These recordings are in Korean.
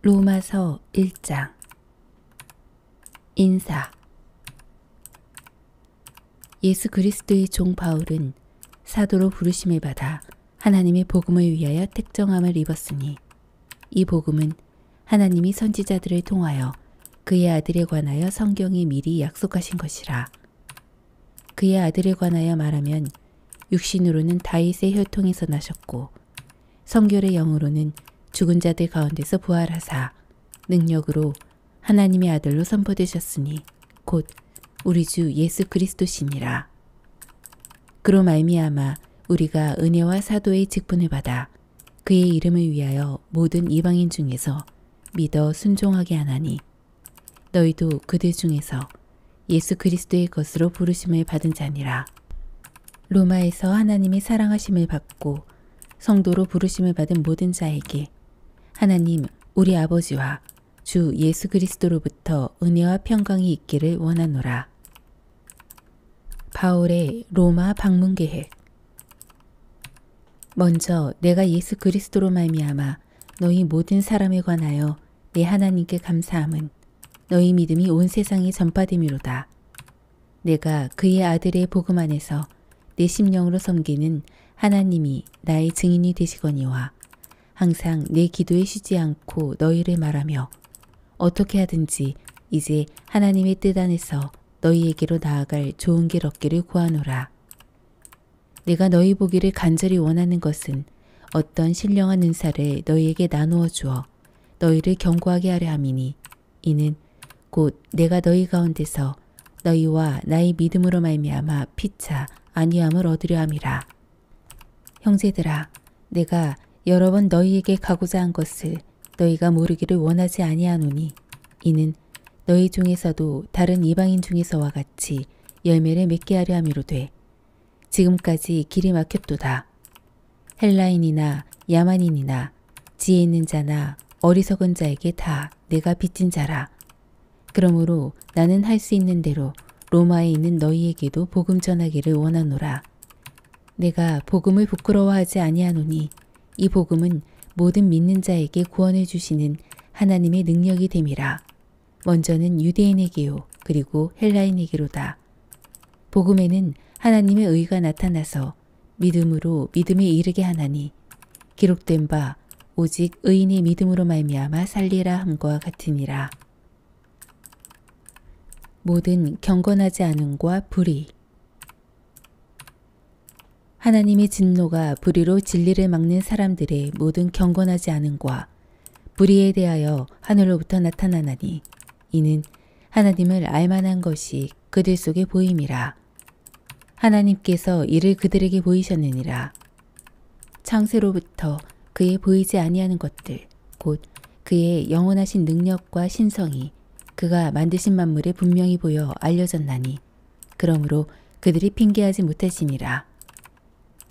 로마서 1장. 인사. 예수 그리스도의 종 바울은 사도로 부르심을 받아 하나님의 복음을 위하여 택정함을 입었으니, 이 복음은 하나님이 선지자들을 통하여 그의 아들에 관하여 성경이 미리 약속하신 것이라. 그의 아들에 관하여 말하면 육신으로는 다윗의 혈통에서 나셨고 성결의 영으로는 죽은 자들 가운데서 부활하사 능력으로 하나님의 아들로 선포되셨으니 곧 우리 주 예수 그리스도시니라. 그로 말미암아 우리가 은혜와 사도의 직분을 받아 그의 이름을 위하여 모든 이방인 중에서 믿어 순종하게 하나니, 너희도 그들 중에서 예수 그리스도의 것으로 부르심을 받은 자니라. 로마에서 하나님의 사랑하심을 받고 성도로 부르심을 받은 모든 자에게 하나님 우리 아버지와 주 예수 그리스도로부터 은혜와 평강이 있기를 원하노라. 바울의 로마 방문 계획. 먼저 내가 예수 그리스도로 말미암아 너희 모든 사람에 관하여 내 하나님께 감사함은 너희 믿음이 온 세상에 전파됨이로다. 내가 그의 아들의 복음 안에서 내 심령으로 섬기는 하나님이 나의 증인이 되시거니와 항상 내 기도에 쉬지 않고 너희를 말하며 어떻게 하든지 이제 하나님의 뜻 안에서 너희에게로 나아갈 좋은 길 얻기를 구하노라. 내가 너희 보기를 간절히 원하는 것은 어떤 신령한 은사를 너희에게 나누어 주어 너희를 견고하게 하려 함이니, 이는 곧 내가 너희 가운데서 너희와 나의 믿음으로 말미암아 피차 안위함을 얻으려 함이라. 형제들아, 내가 여러 번 너희에게 가고자 한 것을 너희가 모르기를 원하지 아니하노니, 이는 너희 중에서도 다른 이방인 중에서와 같이 열매를 맺게 하려 함이로되 지금까지 길이 막혔도다. 헬라인이나 야만인이나 지혜 있는 자나 어리석은 자에게 다 내가 빚진 자라. 그러므로 나는 할 수 있는 대로 로마에 있는 너희에게도 복음 전하기를 원하노라. 내가 복음을 부끄러워하지 아니하노니 이 복음은 모든 믿는 자에게 구원을 주시는 하나님의 능력이 됨이라. 먼저는 유대인에게요 그리고 헬라인에게로다. 복음에는 하나님의 의가 나타나서 믿음으로 믿음에 이르게 하나니, 기록된 바 오직 의인의 믿음으로 말미암아 살리라 함과 같으니라. 모든 경건하지 않음과 불의. 하나님의 진노가 불의로 진리를 막는 사람들의 모든 경건하지 않음과 불의에 대하여 하늘로부터 나타나나니, 이는 하나님을 알만한 것이 그들 속에 보임이라. 하나님께서 이를 그들에게 보이셨느니라. 창세로부터 그의 보이지 아니하는 것들, 곧 그의 영원하신 능력과 신성이 그가 만드신 만물에 분명히 보여 알려졌나니, 그러므로 그들이 핑계하지 못하시니라.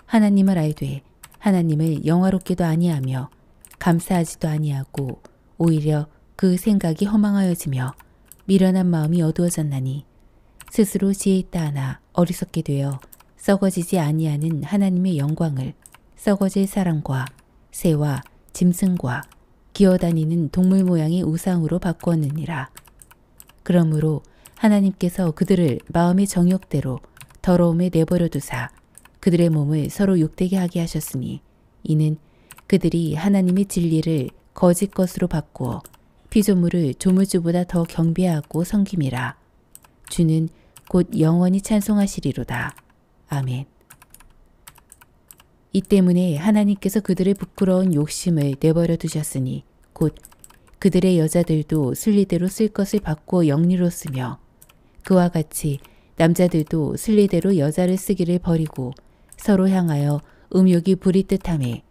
하나님을 알되 하나님을 영화롭게도 아니하며 감사하지도 아니하고 오히려 그 생각이 허망하여지며 미련한 마음이 어두워졌나니, 스스로 지혜 있다 하나 어리석게 되어 썩어지지 아니하는 하나님의 영광을 썩어질 사람과 새와 짐승과 기어다니는 동물 모양의 우상으로 바꾸었느니라. 그러므로 하나님께서 그들을 마음의 정욕대로 더러움에 내버려 두사 그들의 몸을 서로 욕되게 하게 하셨으니, 이는 그들이 하나님의 진리를 거짓 것으로 바꾸어 피조물을 조물주보다 더 경배하고 섬김이라. 주는 곧 영원히 찬송하시리로다. 아멘. 이 때문에 하나님께서 그들의 부끄러운 욕심을 내버려 두셨으니 곧 그들의 여자들도 순리대로 쓸 것을 바꾸어 영리로 쓰며, 그와 같이 남자들도 순리대로 여자를 쓰기를 버리고 서로 향하여 음욕이 부리뜻하매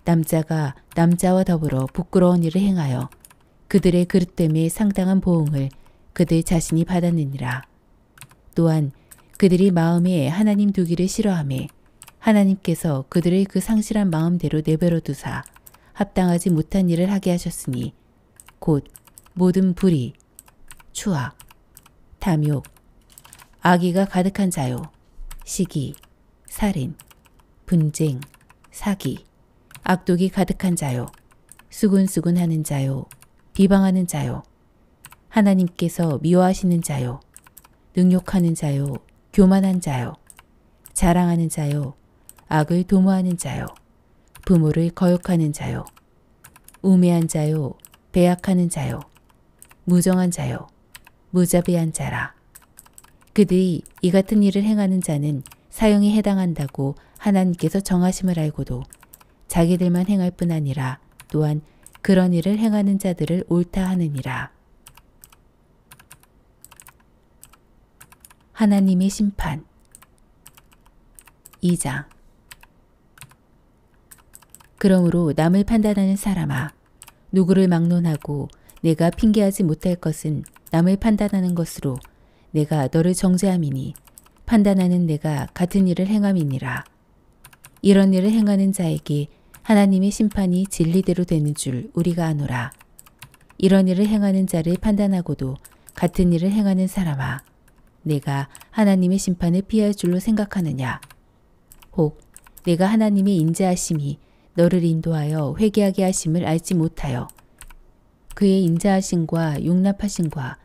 남자가 남자와 더불어 부끄러운 일을 행하여 그들의 그릇됨에 상당한 보응을 그들 자신이 받았느니라. 또한 그들이 마음에 하나님 두기를 싫어하매 하나님께서 그들의 그 상실한 마음대로 내버려 두사 합당하지 못한 일을 하게 하셨으니, 곧 모든 불의, 추악, 탐욕, 악의가 가득한 자요, 시기, 살인, 분쟁, 사기, 악독이 가득한 자요, 수군수군하는 자요, 비방하는 자요. 하나님께서 미워하시는 자요. 능욕하는 자요. 교만한 자요. 자랑하는 자요. 악을 도모하는 자요. 부모를 거역하는 자요. 우매한 자요. 배약하는 자요. 무정한 자요. 무자비한 자라. 그들이 이 같은 일을 행하는 자는 사형에 해당한다고 하나님께서 정하심을 알고도 자기들만 행할 뿐 아니라 또한 그런 일을 행하는 자들을 옳다 하느니라. 하나님의 심판 2장. 그러므로 남을 판단하는 사람아, 누구를 막론하고 내가 핑계하지 못할 것은 남을 판단하는 것으로 내가 너를 정죄함이니 판단하는 내가 같은 일을 행함이니라. 이런 일을 행하는 자에게 하나님의 심판이 진리대로 되는 줄 우리가 아노라. 이런 일을 행하는 자를 판단하고도 같은 일을 행하는 사람아, 내가 하나님의 심판을 피할 줄로 생각하느냐? 혹 내가 하나님의 인자하심이 너를 인도하여 회개하게 하심을 알지 못하여 그의 인자하심과 용납하심과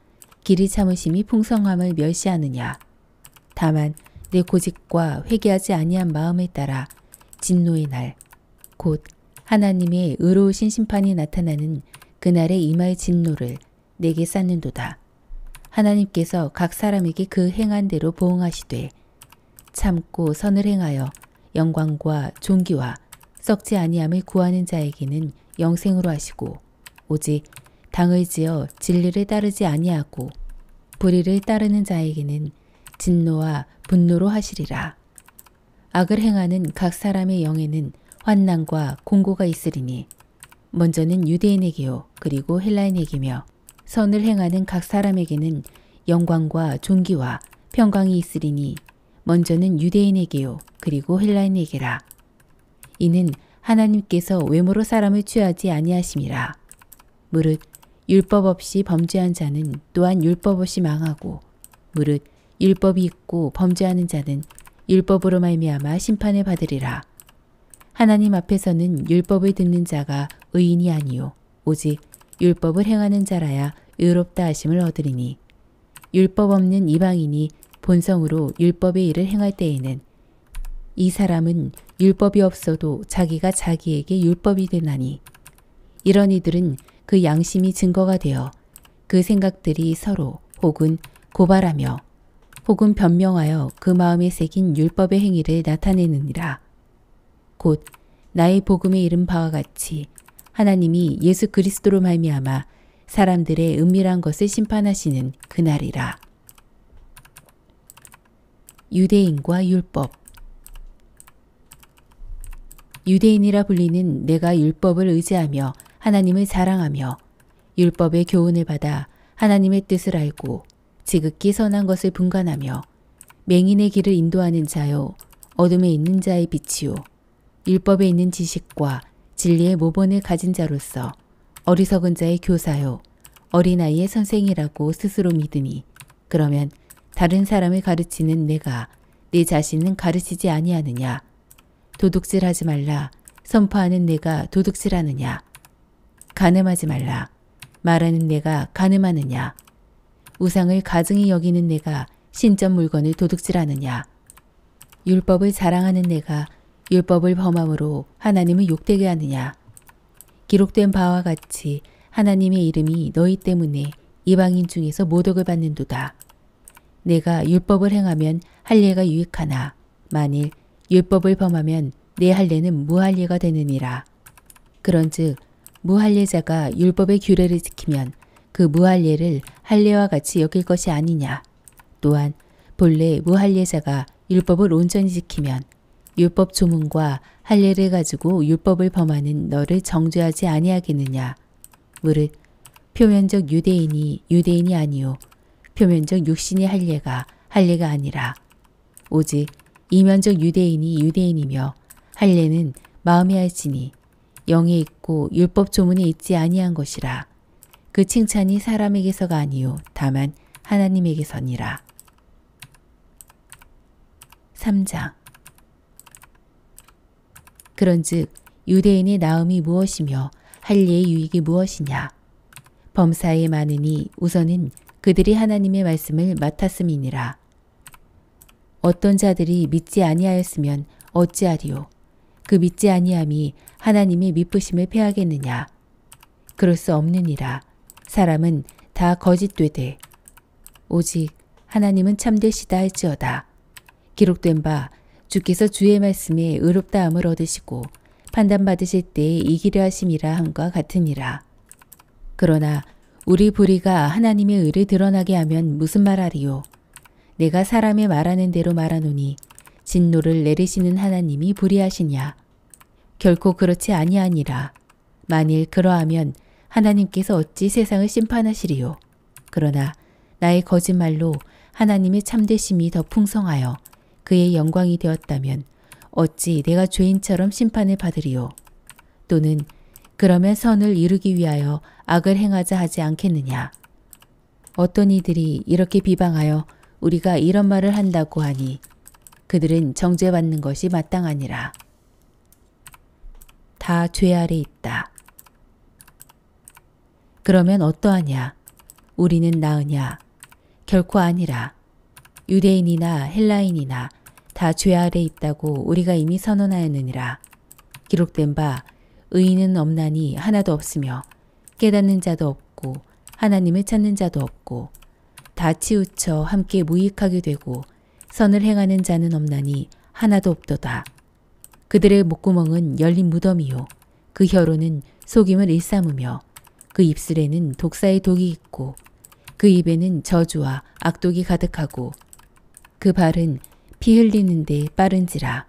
길이 참으심이 풍성함을 멸시하느냐? 다만 내 고집과 회개하지 아니한 마음에 따라 진노의 날, 곧 하나님의 의로우신 심판이 나타나는 그날에 임할 진노를 내게 쌓는도다. 하나님께서 각 사람에게 그 행한 대로 보응하시되 참고 선을 행하여 영광과 존귀와 썩지 아니함을 구하는 자에게는 영생으로 하시고 오직 당을 지어 진리를 따르지 아니하고 불의를 따르는 자에게는 진노와 분노로 하시리라. 악을 행하는 각 사람의 영에는 환난과 공고가 있으리니 먼저는 유대인에게요 그리고 헬라인에게며 선을 행하는 각 사람에게는 영광과 존귀와 평강이 있으리니 먼저는 유대인에게요 그리고 헬라인에게라. 이는 하나님께서 외모로 사람을 취하지 아니하심이라. 무릇 율법 없이 범죄한 자는 또한 율법 없이 망하고 무릇 율법이 있고 범죄하는 자는 율법으로 말미암아 심판을 받으리라. 하나님 앞에서는 율법을 듣는 자가 의인이 아니요 오직 율법을 행하는 자라야 의롭다 하심을 얻으리니 율법 없는 이방인이 본성으로 율법의 일을 행할 때에는 이 사람은 율법이 없어도 자기가 자기에게 율법이 되나니 이런 이들은 그 양심이 증거가 되어 그 생각들이 서로 혹은 고발하며 혹은 변명하여 그 마음에 새긴 율법의 행위를 나타내느니라. 곧 나의 복음에 이른 바와 같이 하나님이 예수 그리스도로 말미암아 사람들의 은밀한 것을 심판하시는 그날이라. 유대인과 율법. 유대인이라 불리는 내가 율법을 의지하며 하나님을 자랑하며 율법의 교훈을 받아 하나님의 뜻을 알고 지극히 선한 것을 분간하며 맹인의 길을 인도하는 자요 어둠에 있는 자의 빛이요 율법에 있는 지식과 진리의 모본을 가진 자로서 어리석은 자의 교사요 어린아이의 선생이라고 스스로 믿으니 그러면 다른 사람을 가르치는 내가 내 자신은 가르치지 아니하느냐? 도둑질하지 말라 선포하는 내가 도둑질하느냐? 간음하지 말라 말하는 내가 간음하느냐? 우상을 가증히 여기는 내가 신전 물건을 도둑질하느냐? 율법을 자랑하는 내가 율법을 범함으로 하나님을 욕되게 하느냐? 기록된 바와 같이 하나님의 이름이 너희 때문에 이방인 중에서 모독을 받는도다. 내가 율법을 행하면 할례가 유익하나 만일 율법을 범하면 내 할례는 무할례가 되느니라. 그런즉 무할례자가 율법의 규례를 지키면 그 무할례를 할례와 같이 여길 것이 아니냐. 또한 본래 무할례자가 율법을 온전히 지키면 율법 조문과 할례를 가지고 율법을 범하는 너를 정죄하지 아니하겠느냐. 무릇 표면적 유대인이 유대인이 아니요 표면적 육신의 할례가 할례가 아니라 오직 이면적 유대인이 유대인이며 할례는 마음에 할지니 영에 있고 율법 조문에 있지 아니한 것이라. 그 칭찬이 사람에게서가 아니요 다만 하나님에게서니라. 3장. 그런즉 유대인의 나음이 무엇이며 할례의 유익이 무엇이냐? 범사에 많으니 우선은 그들이 하나님의 말씀을 맡았음이니라. 어떤 자들이 믿지 아니하였으면 어찌하리요? 그 믿지 아니함이 하나님의 미쁘심을 패하겠느냐? 그럴 수 없느니라. 사람은 다 거짓되되 오직 하나님은 참되시다 할지어다. 기록된 바 주께서 주의 말씀에 의롭다함을 얻으시고 판단받으실 때에 이기려 하심이라 함과 같으니라. 그러나 우리 불의가 하나님의 의를 드러나게 하면 무슨 말하리요? 내가 사람의 말하는 대로 말하노니 진노를 내리시는 하나님이 불의하시냐? 결코 그렇지 아니하니라. 만일 그러하면 하나님께서 어찌 세상을 심판하시리요? 그러나 나의 거짓말로 하나님의 참되심이 더 풍성하여 그의 영광이 되었다면 어찌 내가 죄인처럼 심판을 받으리요? 또는 그러면 선을 이루기 위하여 악을 행하자 하지 않겠느냐? 어떤 이들이 이렇게 비방하여 우리가 이런 말을 한다고 하니 그들은 정죄받는 것이 마땅하니라. 다 죄 아래 있다. 그러면 어떠하냐? 우리는 나으냐? 결코 아니라. 유대인이나 헬라인이나 다 죄 아래 있다고 우리가 이미 선언하였느니라. 기록된 바 의인은 없나니 하나도 없으며 깨닫는 자도 없고 하나님을 찾는 자도 없고 다 치우쳐 함께 무익하게 되고 선을 행하는 자는 없나니 하나도 없도다. 그들의 목구멍은 열린 무덤이요 그 혀로는 속임을 일삼으며 그 입술에는 독사의 독이 있고 그 입에는 저주와 악독이 가득하고 그 발은 피 흘리는데 빠른지라.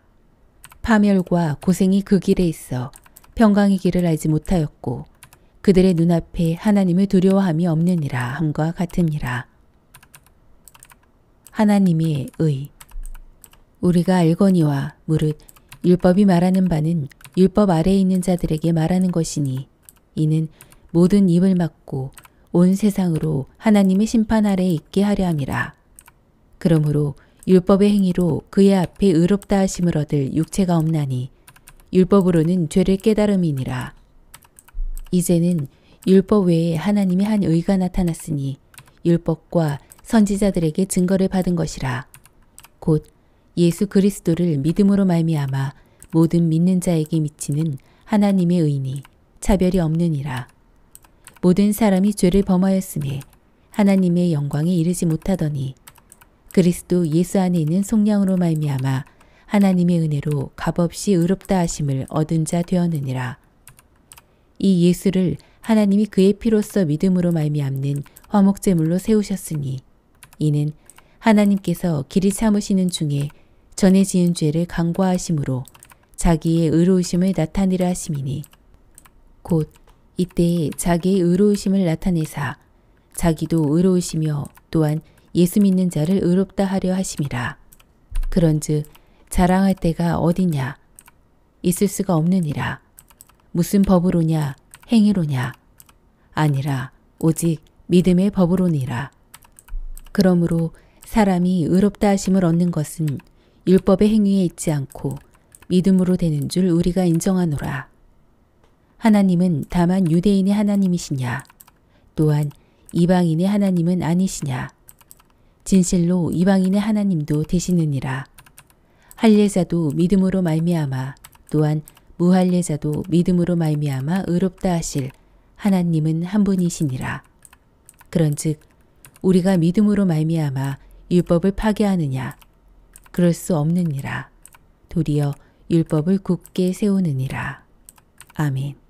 파멸과 고생이 그 길에 있어 평강의 길을 알지 못하였고 그들의 눈앞에 하나님을 두려워함이 없느니라 함과 같으니라. 하나님의 의. 우리가 알거니와 무릇 율법이 말하는 바는 율법 아래에 있는 자들에게 말하는 것이니 이는 모든 입을 막고 온 세상으로 하나님의 심판 아래에 있게 하려 함이라. 그러므로 율법의 행위로 그의 앞에 의롭다 하심을 얻을 육체가 없나니 율법으로는 죄를 깨달음이니라. 이제는 율법 외에 하나님의 한 의가 나타났으니 율법과 선지자들에게 증거를 받은 것이라. 곧 예수 그리스도를 믿음으로 말미암아 모든 믿는 자에게 미치는 하나님의 의니 차별이 없느니라. 모든 사람이 죄를 범하였음에 하나님의 영광에 이르지 못하더니 그리스도 예수 안에 있는 속량으로 말미암아 하나님의 은혜로 값없이 의롭다 하심을 얻은 자 되었느니라. 이 예수를 하나님이 그의 피로써 믿음으로 말미암는 화목제물로 세우셨으니 이는 하나님께서 길이 참으시는 중에 전에 지은 죄를 간과하심으로 자기의 의로우심을 나타내려 하심이니 곧 이때에 자기의 의로우심을 나타내사 자기도 의로우시며 또한 예수 믿는 자를 의롭다 하려 하심이라. 그런즉 자랑할 때가 어디냐? 있을 수가 없느니라. 무슨 법으로냐? 행위로냐? 아니라 오직 믿음의 법으로니라. 그러므로 사람이 의롭다 하심을 얻는 것은 율법의 행위에 있지 않고 믿음으로 되는 줄 우리가 인정하노라. 하나님은 다만 유대인의 하나님이시냐? 또한 이방인의 하나님은 아니시냐? 진실로 이방인의 하나님도 되시느니라. 할례자도 믿음으로 말미암아 또한 무할례자도 믿음으로 말미암아 의롭다 하실 하나님은 한 분이시니라. 그런즉 우리가 믿음으로 말미암아 율법을 파괴하느냐? 그럴 수 없느니라. 도리어 율법을 굳게 세우느니라. 아멘.